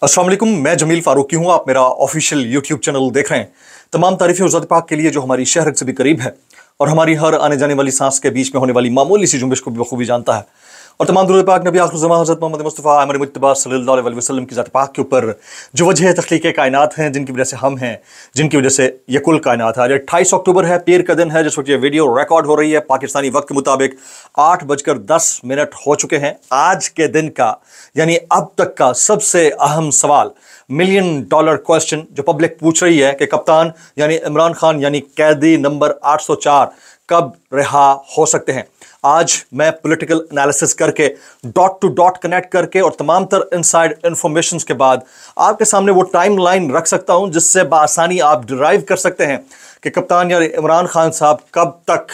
अस्सलाम वालेकुम, मैं जमील फारूकी हूं। आप मेरा ऑफिशियल यूट्यूब चैनल देख रहे हैं। तमाम तारीफें उस ज़ात पाक के लिए जो हमारी शहर से भी करीब है और हमारी हर आने जाने वाली सांस के बीच में होने वाली मामूली सी जुम्बिश को भी बखूबी जानता है। और तमाम दुरूद पाक नबी आखिर ज़मां हज़रत मोहम्मद मुस्तफ़ा अमर मुत्तबा सल्लल्लाहु अलैहि वसल्लम की ज़ात पाक के ऊपर जो वजह तख्लीक़ कायनात हैं, जिनकी वजह से हम हैं, जिनकी वजह से ये कुल कायनात है। आज 28 अक्टूबर है, पीर का दिन है, जिस वक्त ये वीडियो रिकॉर्ड हो रही है पाकिस्तानी वक्त के मुताबिक 8:10 हो चुके हैं। आज के दिन का यानी अब तक का सबसे अहम सवाल, $1 मिलियन क्वेश्चन जो पब्लिक पूछ रही है कि कप्तान यानी इमरान खान यानी कैदी नंबर 804 कब रिहा हो सकते हैं। आज मैं पॉलिटिकल एनालिसिस करके डॉट टू डॉट कनेक्ट करके और तमाम तर इनसाइड इंफॉर्मेशन के बाद आपके सामने वो टाइम लाइन रख सकता हूं जिससे बआसानी आप डिराइव कर सकते हैं कि कप्तान यानी इमरान खान साहब कब तक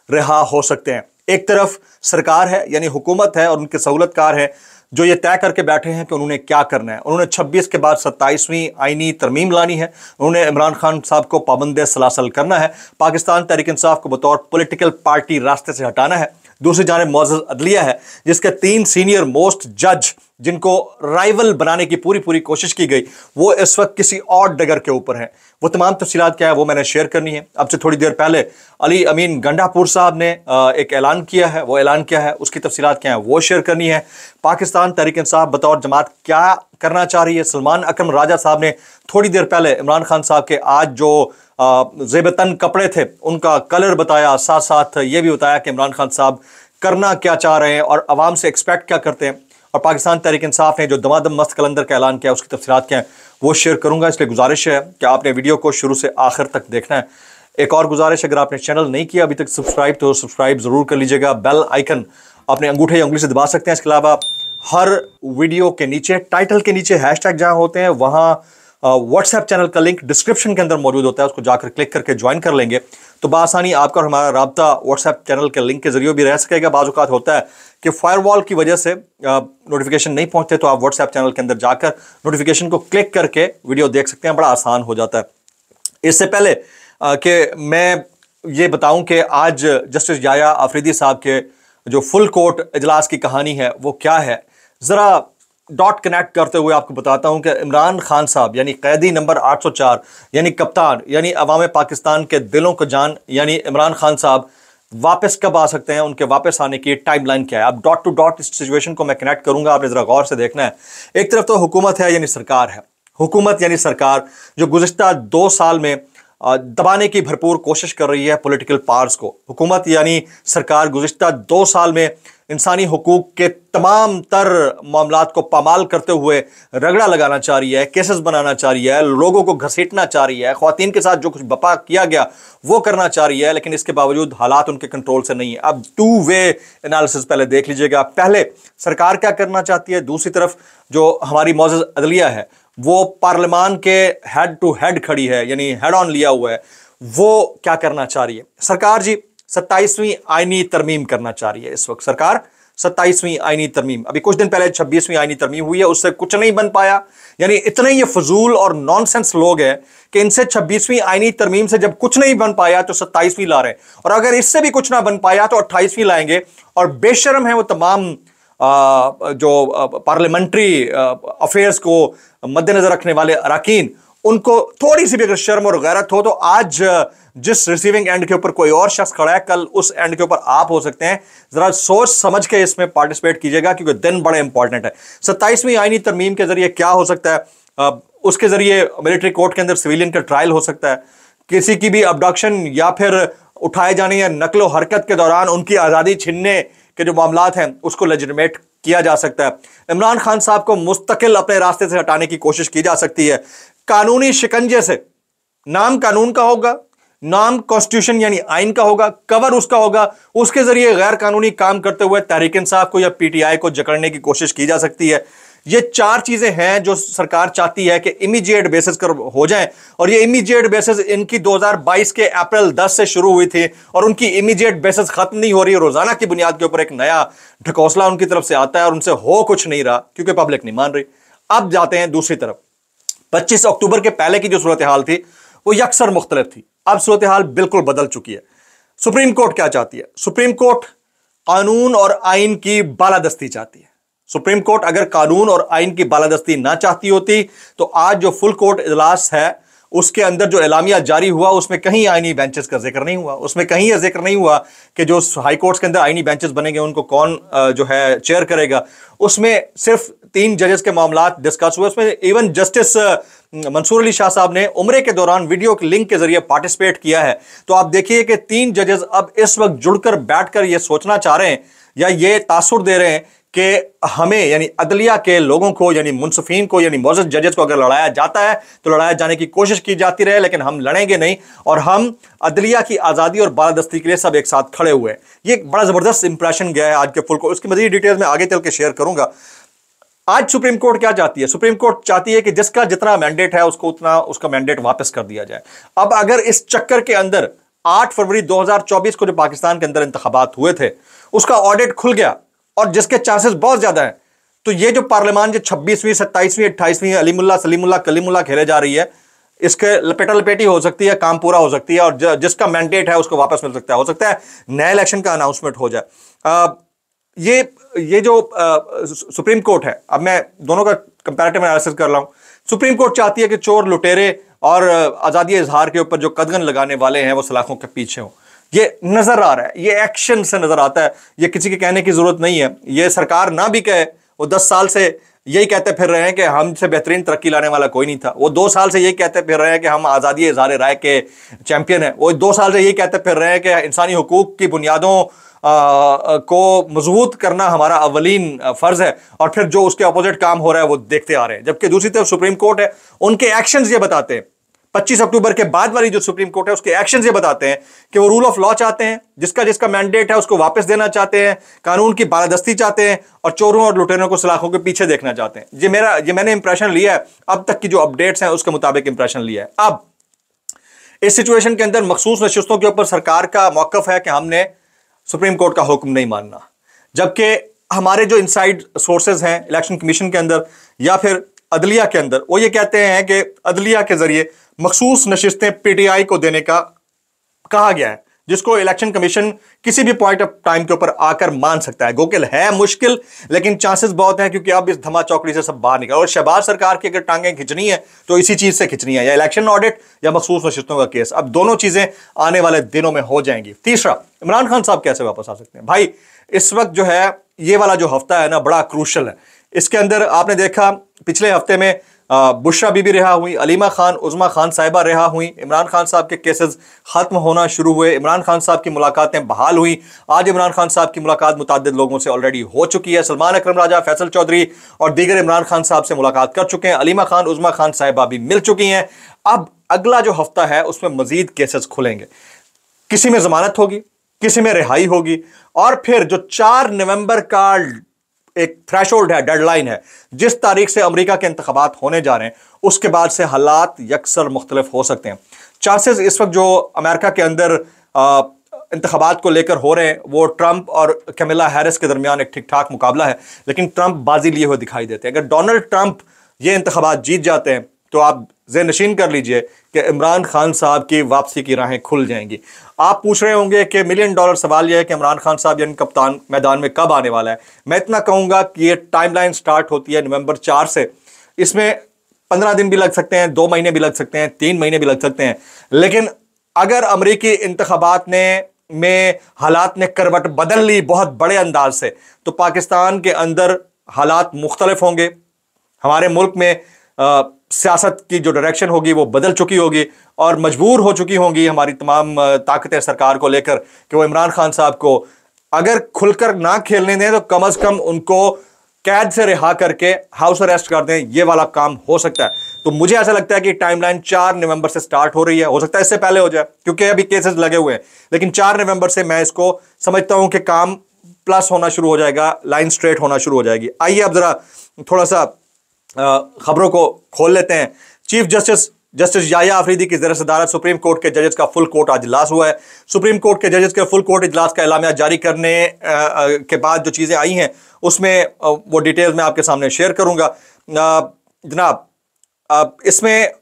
रिहा हो सकते हैं। एक तरफ सरकार है यानी हुकूमत है और उनके सहूलतकार है जो ये तय करके बैठे हैं कि उन्होंने क्या करना है। उन्होंने 26 के बाद 27वीं आईनी तरमीम लानी है। उन्होंने इमरान खान साहब को पाबंद सलासल करना है। पाकिस्तान तहरीक इंसाफ को बतौर पॉलिटिकल पार्टी रास्ते से हटाना है। दूसरी जानिब मौजूद अदलिया है जिसके 3 सीनियर मोस्ट जज जिनको राइवल बनाने की पूरी कोशिश की गई, वो इस वक्त किसी और डगर के ऊपर हैं। वो तमाम तफसीलात क्या है वो मैंने शेयर करनी है। अब से थोड़ी देर पहले अली अमीन गंडापुर साहब ने एक ऐलान किया है, वो ऐलान क्या है उसकी तफसीलात क्या है वो शेयर करनी है। पाकिस्तान तहरीक इंसाफ बतौर जमात क्या करना चाह रही है। सलमान अकरम राजा साहब ने थोड़ी देर पहले इमरान खान साहब के आज जो ज़ेबतन कपड़े थे उनका कलर बताया, साथ साथ ये भी बताया कि इमरान खान साहब करना क्या चाह रहे हैं और आवाम से एक्सपेक्ट क्या करते हैं। और पाकिस्तान तहरीक इंसाफ ने जो दमादम मस्त कलंदर का ऐलान किया उसकी तफसीलात क्या है वो शेयर करूंगा। इसलिए गुजारिश है कि आपने वीडियो को शुरू से आखिर तक देखना है। एक और गुजारिश, अगर आपने चैनल नहीं किया अभी तक सब्सक्राइब तो सब्सक्राइब जरूर कर लीजिएगा। बेल आइकन अपने अंगूठे या उंगली से दबा सकते हैं। इसके अलावा हर वीडियो के नीचे टाइटल के नीचे हैशटैग जहां होते हैं वहां व्हाट्सएप चैनल का लिंक डिस्क्रिप्शन के अंदर मौजूद होता है, उसको जाकर क्लिक करके ज्वाइन कर लेंगे तो बआसानी आपका और हमारा राब्ता व्हाट्सएप चैनल के लिंक के जरिए भी रह सकेगा। बाज़ औक़ात होता है कि फायरवॉल की वजह से नोटिफिकेशन नहीं पहुंचते तो आप व्हाट्सएप चैनल के अंदर जाकर नोटिफिकेशन को क्लिक करके वीडियो देख सकते हैं, बड़ा आसान हो जाता है। इससे पहले कि मैं ये बताऊं कि आज जस्टिस याया आफरीदी साहब के जो फुल कोर्ट इजलास की कहानी है वो क्या है, ज़रा डॉट कनेक्ट करते हुए आपको बताता हूं कि इमरान खान साहब यानी कैदी नंबर 804 यानी कप्तान यानी अवाम पाकिस्तान के दिलों को जान यानी इमरान खान साहब वापस कब आ सकते हैं, उनके वापस आने की टाइमलाइन क्या है। अब डॉट टू डॉट इस सिचुएशन को मैं कनेक्ट करूंगा, आपने जरा गौर से देखना है। एक तरफ तो हुकूमत है यानी सरकार है, हुकूमत यानी सरकार जो गुज़िश्ता 2 साल में दबाने की भरपूर कोशिश कर रही है पॉलिटिकल पावर्स को। हुकूमत यानी सरकार गुज़िश्ता 2 साल में इंसानी हुकूक के तमाम तर मामलात को पामाल करते हुए रगड़ा लगाना चाह रही है, केसेस बनाना चाह रही है, लोगों को घसीटना चाह रही है, ख्वातीन के साथ जो कुछ बपा किया गया वो करना चाह रही है, लेकिन इसके बावजूद हालात उनके कंट्रोल से नहीं है। अब 2 वे एनालिसिस पहले देख लीजिएगा। पहले सरकार क्या करना चाहती है, दूसरी तरफ जो हमारी मौजूद अदलिया है वो पार्लियामान के हेड टू हेड खड़ी है यानी हेड ऑन लिया हुआ है। वो क्या करना चाह रही है सरकार जी? 27वीं आईनी तरमीम करना चाह रही है इस वक्त सरकार। 27वीं आईनी तरमीम, अभी कुछ दिन पहले 26वीं आईनी तरमीम हुई है, उससे कुछ नहीं बन पाया। यानी इतने ये फजूल और नॉनसेंस लोग हैं कि इनसे 26वीं आईनी तरमीम से जब कुछ नहीं बन पाया तो 27वीं ला रहे हैं, और अगर इससे भी कुछ ना बन पाया तो 28वीं लाएंगे। और बेशरम है वो तमाम जो पार्लियामेंट्री अफेयर्स को मद्देनजर रखने वाले अरकान, उनको थोड़ी सी भी अगर शर्म और गैरत हो तो आज जिस रिसीविंग एंड के ऊपर कोई और शख्स खड़ा है कल उस एंड के ऊपर आप हो सकते हैं। जरा सोच समझ के इसमें पार्टिसिपेट कीजिएगा क्योंकि दिन बड़े इंपॉर्टेंट है। 27वीं आईनी तरमीम के जरिए क्या हो सकता है, उसके जरिए मिलिट्री कोर्ट के अंदर सिविलियन का ट्रायल हो सकता है, किसी की भी अबडक्शन या फिर उठाए जाने या नकलो हरकत के दौरान उनकी आज़ादी छीनने के जो मामलात हैं उसको लेजिटिमेट किया जा सकता है। इमरान खान साहब को मुस्तकिल अपने रास्ते से हटाने की कोशिश की जा सकती है कानूनी शिकंजे से। नाम कानून का होगा, नाम कॉन्स्टिट्यूशन यानी आइन का होगा, कवर उसका होगा, उसके जरिए गैर कानूनी काम करते हुए तहरीक इंसाफ को या पीटीआई को जकड़ने की कोशिश की जा सकती है। ये 4 चीजें हैं जो सरकार चाहती है कि इमीडिएट बेसिस पर हो जाएं, और ये इमीडिएट बेसिस इनकी 2022 के अप्रैल 10 से शुरू हुई थी और उनकी इमीडिएट बेसिस खत्म नहीं हो रही। रोजाना की बुनियाद के ऊपर एक नया ढकोसला उनकी तरफ से आता है और उनसे हो कुछ नहीं रहा क्योंकि पब्लिक नहीं मान रही। अब जाते हैं दूसरी तरफ। 25 अक्टूबर के पहले की जो सूरत हाल थी वो यकसर मुख्तलिफ थी, अब सूरत हाल बिल्कुल बदल चुकी है। सुप्रीम कोर्ट क्या चाहती है? सुप्रीम कोर्ट कानून और आइन की बालादस्ती चाहती है। सुप्रीम कोर्ट अगर कानून और आइन की बालादस्ती ना चाहती होती तो आज जो फुल कोर्ट इजलास है उसके अंदर जो एलामिया जारी हुआ उसमें कहीं आईनी बेंचेस का जिक्र नहीं हुआ, उसमें कहीं यह जिक्र नहीं हुआ कि जो हाई कोर्ट्स के अंदर आईनी बेंचेस बनेंगे उनको कौन जो है चेयर करेगा। उसमें सिर्फ 3 जजेस के मामला डिस्कस हुए। उसमें इवन जस्टिस मंसूर अली शाह साहब ने उम्रे के दौरान वीडियो के लिंक के जरिए पार्टिसिपेट किया है। तो आप देखिए कि 3 जजेस अब इस वक्त जुड़कर बैठकर यह सोचना चाह रहे हैं या ये तासुर दे रहे हैं कि हमें यानी अदलिया के लोगों को यानी मुंसफीन को यानी मोअज़्ज़ज़ जजेस को अगर लड़ाया जाता है तो लड़ाया जाने की कोशिश की जाती रहे, लेकिन हम लड़ेंगे नहीं और हम अदलिया की आज़ादी और बालादस्ती के लिए सब एक साथ खड़े हुए हैं। ये एक बड़ा ज़बरदस्त इंप्रेशन गया है आज के फुल को। उसकी मज़ीद डिटेल्स में आगे चल के शेयर करूंगा। आज सुप्रीम कोर्ट क्या चाहती है? सुप्रीम कोर्ट चाहती है कि जिसका जितना मैंडेट है उसको उतना उसका मैंडेट वापस कर दिया जाए। अब अगर इस चक्कर के अंदर 8 फरवरी 2024 को जो पाकिस्तान के अंदर इंतखाबात हुए थे उसका ऑडिट खुल गया और जिसके चांसेस बहुत ज्यादा हैं, तो ये जो पार्लियामान जो 26वीं 27वीं 28वीं अलीमुल्ला सलीमुल्ला कलीमुल्ला खेले जा रही है, इसके लपेटा लपेटी हो सकती है, काम पूरा हो सकती है और जिसका मैंडेट है उसको वापस मिल सकता है। हो सकता है नए इलेक्शन का अनाउंसमेंट हो जाए। ये जो सुप्रीम कोर्ट है, अब मैं दोनों का कंपैरेटिव एनालिसिस कर रहा हूं। सुप्रीम कोर्ट चाहती है कि चोर लुटेरे और आज़ादी इजहार के ऊपर जो कदगन लगाने वाले हैं वो सलाखों के पीछे हों। ये नजर आ रहा है, ये एक्शन से नजर आता है। ये किसी के कहने की जरूरत नहीं है। ये सरकार ना भी कहे, वो 10 साल से यही कहते फिर रहे हैं कि हमसे बेहतरीन तरक्की लाने वाला कोई नहीं था। वो 2 साल से यही कहते फिर रहे हैं कि हम आज़ादी इजहार राय के चैंपियन हैं। वो 2 साल से यही कहते फिर रहे हैं कि इंसानी हुकूक की बुनियादों को मजबूत करना हमारा अवलीन फर्ज है, और फिर जो उसके अपोजिट काम हो रहा है वो देखते आ रहे हैं। जबकि दूसरी तरफ सुप्रीम कोर्ट है, उनके एक्शंस ये बताते हैं, 25 अक्टूबर के बाद वाली जो सुप्रीम कोर्ट है उसके एक्शंस ये बताते हैं कि वो रूल ऑफ लॉ चाहते हैं, जिसका जिसका मैंडेट है उसको वापस देना चाहते हैं, कानून की बालादस्ती चाहते हैं और चोरों और लुटेरों को सलाखों के पीछे देखना चाहते हैं। ये मैंने इंप्रेशन लिया है, अब तक की जो अपडेट्स हैं उसके मुताबिक इंप्रेशन लिया है। अब इस सिचुएशन के अंदर मखसूस नशिस्तों के ऊपर सरकार का मौकफ है कि हमने सुप्रीम कोर्ट का हुक्म नहीं मानना, जबकि हमारे जो इनसाइड सोर्सेज हैं इलेक्शन कमीशन के अंदर या फिर अदलिया के अंदर, वो ये कहते हैं कि अदलिया के जरिए मखसूस नशिस्तें पीटीआई को देने का कहा गया है, जिसको इलेक्शन कमीशन किसी भी पॉइंट ऑफ टाइम के ऊपर आकर मान सकता है। गोकिल है मुश्किल, लेकिन चांसेस बहुत हैं, क्योंकि अब इस धमा चौकड़ी से सब बाहर निकल। और शहबाज सरकार की अगर टांगें खिंचनी है तो इसी चीज से खिंचनी है, या इलेक्शन ऑडिट या मखसूस नशिस्तों का केस। अब दोनों चीजें आने वाले दिनों में हो जाएंगी। तीसरा, इमरान खान साहब कैसे वापस आ सकते हैं? भाई इस वक्त जो है ये वाला जो हफ्ता है ना बड़ा क्रूशल है। इसके अंदर आपने देखा पिछले हफ्ते में बुशरा बीबी रिहा हुई, अलीमा खान उज़्मा खान साहिबा रिहा हुई, इमरान खान साहब के केसेस खत्म होना शुरू हुए, इमरान खान साहब की मुलाकातें बहाल हुई। आज इमरान खान साहब की मुलाकात मुतअद्दिद लोगों से ऑलरेडी हो चुकी है। सलमान अकरम राजा, फैसल चौधरी और दीगर इमरान खान साहब से मुलाकात कर चुके हैं। अलीमा खान उज़्मा खान साहिबा भी मिल चुकी हैं। अब अगला जो हफ्ता है उसमें मजीद केसेस खुलेंगे, किसी में जमानत होगी, किसी में रिहाई होगी, और फिर जो 4 नवंबर का एक थ्रेशोल्ड है, डेडलाइन है, जिस तारीख से अमेरिका के इंतखाबात होने जा रहे हैं, उसके बाद से हालात यकसर मुख्तलिफ हो सकते हैं। चांसेस इस वक्त जो अमेरिका के अंदर इंतखाबात को लेकर हो रहे हैं वो ट्रंप और कैमिला हैरिस के दरमियान एक ठीक ठाक मुकाबला है, लेकिन ट्रंप बाजी लिए हुए दिखाई देते हैं। अगर डोनाल्ड ट्रंप ये इंतखाबात जीत जाते हैं तो आप ज़हनशीन कर लीजिए कि इमरान खान साहब की वापसी की राहें खुल जाएंगी। आप पूछ रहे होंगे कि $1 मिलियन सवाल यह है कि इमरान खान साहब यानी कप्तान मैदान में कब आने वाला है। मैं इतना कहूँगा कि ये टाइमलाइन स्टार्ट होती है नवंबर 4 से। इसमें 15 दिन भी लग सकते हैं, 2 महीने भी लग सकते हैं, 3 महीने भी लग सकते हैं, लेकिन अगर अमरीकी इंतखाबात में हालात ने करवट बदल ली बहुत बड़े अंदाज से, तो पाकिस्तान के अंदर हालात मुख्तलिफ होंगे। हमारे मुल्क में सियासत की जो डायरेक्शन होगी वो बदल चुकी होगी और मजबूर हो चुकी होंगी हमारी तमाम ताकतें सरकार को लेकर कि वो इमरान खान साहब को अगर खुलकर ना खेलने दें तो कम से कम उनको कैद से रिहा करके हाउस अरेस्ट कर दें। ये वाला काम हो सकता है। तो मुझे ऐसा लगता है कि टाइमलाइन 4 नवंबर से स्टार्ट हो रही है। हो सकता है इससे पहले हो जाए क्योंकि अभी केसेस लगे हुए हैं, लेकिन 4 नवंबर से मैं इसको समझता हूं कि काम प्लस होना शुरू हो जाएगा, लाइन स्ट्रेट होना शुरू हो जाएगी। आइए अब जरा थोड़ा सा खबरों को खोल लेते हैं। चीफ जस्टिस याया अफरीदी की ज़ेर सदारत सुप्रीम कोर्ट के जजेस का फुल कोर्ट आज इजलास हुआ है। सुप्रीम कोर्ट के जजेस के फुल कोर्ट इजलास का एलामिया जारी करने के बाद जो चीज़ें आई हैं उसमें वो डिटेल्स मैं आपके सामने शेयर करूंगा। जनाब इसमें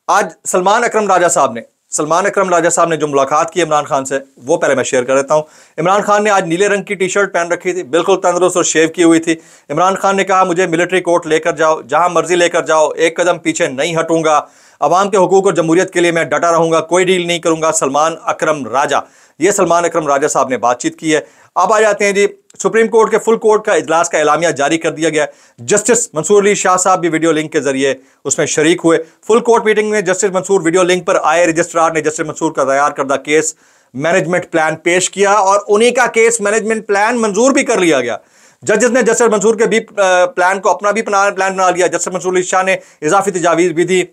आज सलमान अकरम राजा साहब ने सलमान अकरम राजा साहब ने जो मुलाकात की इमरान खान से, वो पहले मैं शेयर कर देता हूं। इमरान खान ने आज नीले रंग की टी शर्ट पहन रखी थी, बिल्कुल तंदुरुस्त और शेव की हुई थी। इमरान खान ने कहा, मुझे मिलिट्री कोर्ट लेकर जाओ, जहां मर्जी लेकर जाओ, एक कदम पीछे नहीं हटूंगा, अवाम के हुकूक और जमहूरियत के लिए मैं डटा रहूंगा, कोई डील नहीं करूंगा। सलमान अकरम राजा, ये सलमान अकरम राजा साहब ने बातचीत की है। अब आ जाते हैं जी, सुप्रीम कोर्ट के फुल कोर्ट का इजलास का एलामिया जारी कर दिया गया। जस्टिस मंसूर अली शाह साहब भी वीडियो लिंक के जरिए उसमें शरीक हुए। फुल कोर्ट मीटिंग में जस्टिस मंसूर वीडियो लिंक पर आए। रजिस्ट्रार ने जस्टिस मंसूर का तैयार करदा केस मैनेजमेंट प्लान पेश किया और उन्हीं का केस मैनेजमेंट प्लान मंजूर भी कर लिया गया। जजेस ने जस्टिस मंसूर के भी प्लान को अपना भी प्लान बना लिया। जस्टिस मंसूर अली शाह ने इजाफी तजावीज़ भी दी।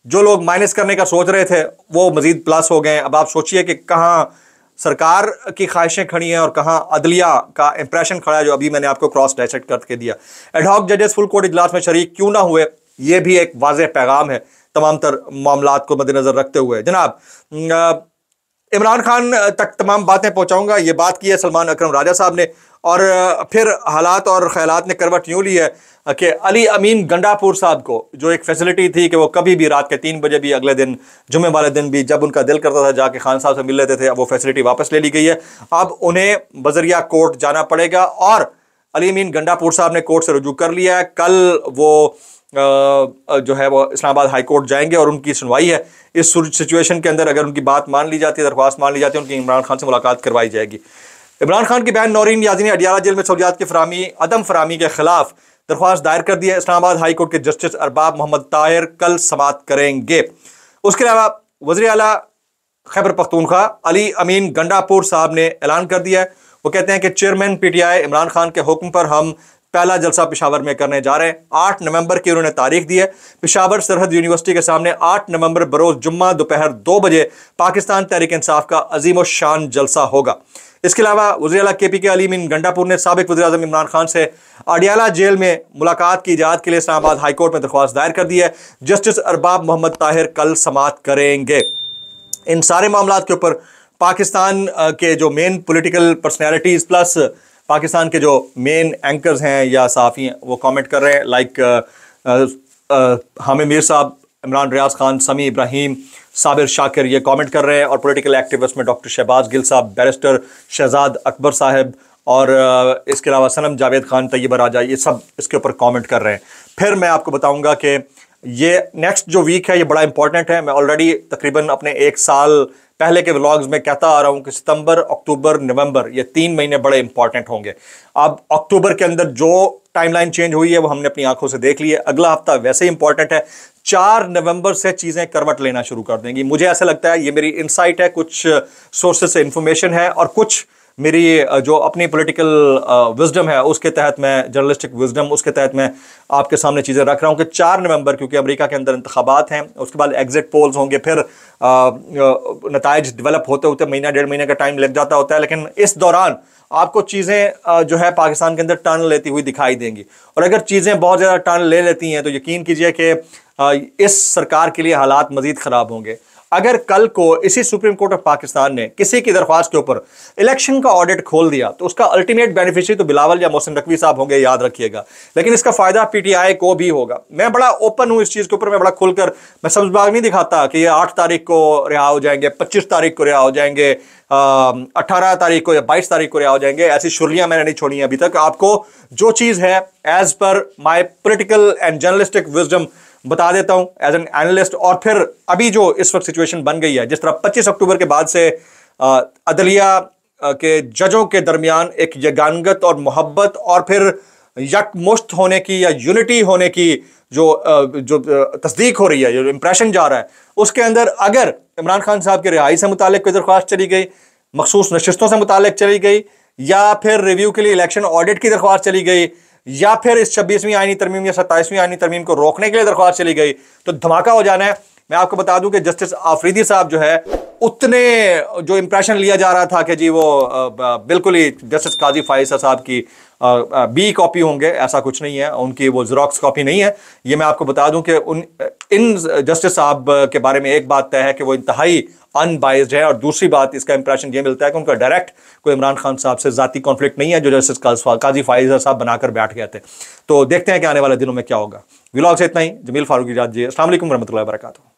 जो लोग माइनस करने का सोच रहे थे वो मजीद प्लस हो गए। अब आप सोचिए कि कहाँ सरकार की ख्वाहिशें खड़ी हैं और कहाँ अदलिया का इंप्रेशन खड़ा है, जो अभी मैंने आपको क्रॉस डायसेक्ट करके दिया। एडहॉक जजेस फुल कोर्ट इजलास में शरीक क्यों ना हुए, ये भी एक वाज़ेह पैगाम है तमाम तर मामलात को मद्देनजर रखते हुए। जनाब, इमरान खान तक तमाम बातें पहुंचाऊंगा, ये बात की है सलमान अकरम राजा साहब ने। और फिर हालात और ख्यालात ने करवट यूँ ली है कि अली अमीन गंडापुर साहब को जो एक फैसिलिटी थी कि वो कभी भी रात के 3 बजे भी, अगले दिन जुम्मे वाले दिन भी, जब उनका दिल करता था जाके खान साहब से मिल लेते थे, अब वो फैसिलिटी वापस ले ली गई है। अब उन्हें बजरिया कोर्ट जाना पड़ेगा और अली अमीन गंडापुर साहब ने कोर्ट से रुजू कर लिया है। कल वो जो है वो इस्लामाबाद हाई कोर्ट जाएंगे और उनकी सुनवाई है। इस सिचुएशन के अंदर अगर उनकी बात मान ली जाती है, दरख्वास्त मान ली जाती है, उनकी इमरान खान से मुलाकात करवाई जाएगी। इमरान खान की बहन नौरीन याज़ी ने अडियाला जेल में सहूलियात की फरामी अदम फरामी के खिलाफ दरख्वास्त दायर कर दी है। इस्लामाबाद हाई कोर्ट के जस्टिस अरबाब मोहम्मद ताहिर कल समाअत करेंगे। उसके अलावा वज़ीर आला खैबर पख्तूनख्वा अली अमीन गंडापुर साहब ने ऐलान कर दिया है। वो कहते हैं कि चेयरमैन PTI इमरान खान के हुक्म पर हम पहला जलसा पेशावर में करने जा रहे हैं। 8 नवंबर की उन्होंने तारीख दी है। पेशावर सरहद यूनिवर्सिटी के सामने 8 नवंबर बरोज जुम्मा दोपहर 2 बजे पाकिस्तान तहरीक इंसाफ का अजीम और शान जलसा होगा। इसके अलावा वज़ीर आला KPK अली अमीन गंडापुर ने साबिक वज़ीर आज़म इमरान खान से अडियाला जेल में मुलाकात की इजाज़त के लिए इस्लामाबाद हाई कोर्ट में दरख्वास्त दायर कर दी है। जस्टिस अरबाब मोहम्मद ताहिर कल समाअत करेंगे। इन सारे मामलात के ऊपर पाकिस्तान के जो main political personalities plus Pakistan के जो मेन एंकर्स हैं या सहाफ़ी हैं वो कमेंट कर रहे हैं। लाइक हामिद मीर साहब, इमरान रियाज खान, समी इब्राहिम, साबिर शाकिर ये कमेंट कर रहे हैं। और पॉलिटिकल एक्टिविस्ट में डॉक्टर शहबाज गिल साहब, बैरिस्टर शहजाद अकबर साहब और इसके अलावा सनम जावेद खान, तैयबा राजा, ये सब इसके ऊपर कमेंट कर रहे हैं। फिर मैं आपको बताऊंगा कि ये नेक्स्ट जो वीक है ये बड़ा इंपॉर्टेंट है। मैं ऑलरेडी तकरीबन अपने 1 साल पहले के व्लॉग्स में कहता आ रहा हूँ कि सितंबर, अक्टूबर, नवंबर ये 3 महीने बड़े इंपॉर्टेंट होंगे। अब अक्टूबर के अंदर जो टाइमलाइन चेंज हुई है वो हमने अपनी आंखों से देख ली है। अगला हफ्ता वैसे ही इंपॉर्टेंट है। 4 नवंबर से चीज़ें करवट लेना शुरू कर देंगी। मुझे ऐसा लगता है, ये मेरी इंसाइट है, कुछ सोर्सेज से इंफॉर्मेशन है और कुछ मेरी जो अपनी पॉलिटिकल विजडम है उसके तहत, मैं जर्नलिस्टिक विजडम, उसके तहत मैं आपके सामने चीज़ें रख रहा हूँ कि 4 नवंबर, क्योंकि अमेरिका के अंदर इंतखाबात हैं, उसके बाद एग्जिट पोल्स होंगे, फिर नताइज डेवलप होते होते महीना 1.5 महीने का टाइम लग जाता होता है। लेकिन इस दौरान आपको चीज़ें जो है पाकिस्तान के अंदर टर्न लेती हुई दिखाई देंगी। और अगर चीज़ें बहुत ज़्यादा टर्न ले लेती हैं तो यकीन कीजिए कि इस सरकार के लिए हालात मज़ीद ख़राब होंगे। अगर कल को इसी सुप्रीम कोर्ट ऑफ पाकिस्तान ने किसी की दरख्वास्त के ऊपर इलेक्शन का ऑडिट खोल दिया तो उसका अल्टीमेट बेनिफिशियरी तो बिलावल या मोहसिन नकवी साहब होंगे, याद रखिएगा। लेकिन इसका फायदा PTI को भी होगा। मैं बड़ा ओपन हूं इस चीज़ के ऊपर, मैं बड़ा खुलकर, मैं सब्ज़ बाग नहीं दिखाता कि ये 8 तारीख को रिहा हो जाएंगे, 25 तारीख को रिहा हो जाएंगे, 18 तारीख को या 22 तारीख को रिहा हो जाएंगे। ऐसी शुर्लियाँ मैंने नहीं छोड़ी अभी तक। आपको जो चीज़ है as per my political and journalistic wisdom बता देता हूं एज एन एनालिस्ट। और फिर अभी जो इस वक्त सिचुएशन बन गई है, जिस तरह 25 अक्टूबर के बाद से अदलिया के जजों के दरमियान एक यगानगत और मोहब्बत और फिर यकमुश्त होने की या यूनिटी होने की जो तस्दीक हो रही है, जो इंप्रेशन जा रहा है, उसके अंदर अगर इमरान खान साहब की रिहाई से मुतालिक कोई दरख्वास्त चली गई, मखसूस नशिस्तों से मुतालिक चली गई, या फिर रिव्यू के लिए इलेक्शन ऑडिट की दरख्वास्त चली गई, या फिर इस 26वीं आईनी तरमीम या 27वीं आईनी तरमीम को रोकने के लिए दरख्वास्त चली गई, तो धमाका हो जाना है। मैं आपको बता दूं कि जस्टिस आफरीदी साहब जो है, उतने जो इंप्रेशन लिया जा रहा था कि जी वो बिल्कुल ही जस्टिस काजी फाइज़ साहब की B कॉपी होंगे, ऐसा कुछ नहीं है। उनकी वो ज़ेरॉक्स कॉपी नहीं है। ये मैं आपको बता दूं कि इन जस्टिस साहब के बारे में एक बात तय है कि वो इंतहाई अनबाइज्ड है, और दूसरी बात इसका इंप्रेशन ये मिलता है कि उनका डायरेक्ट कोई इमरान खान साहब से ज़ाती कॉन्फ्लिक्ट नहीं है, जो जस्टिस काजी फाइज़ साहब बनाकर बैठ गए थे। तो देखते हैं कि आने वाले दिनों में क्या होगा। व्लॉग से इतना ही। जमील फारूकी इजाज़त दीजिए। अस्सलाम वालेकुम रहमतुल्लाहि व बरकातुहू।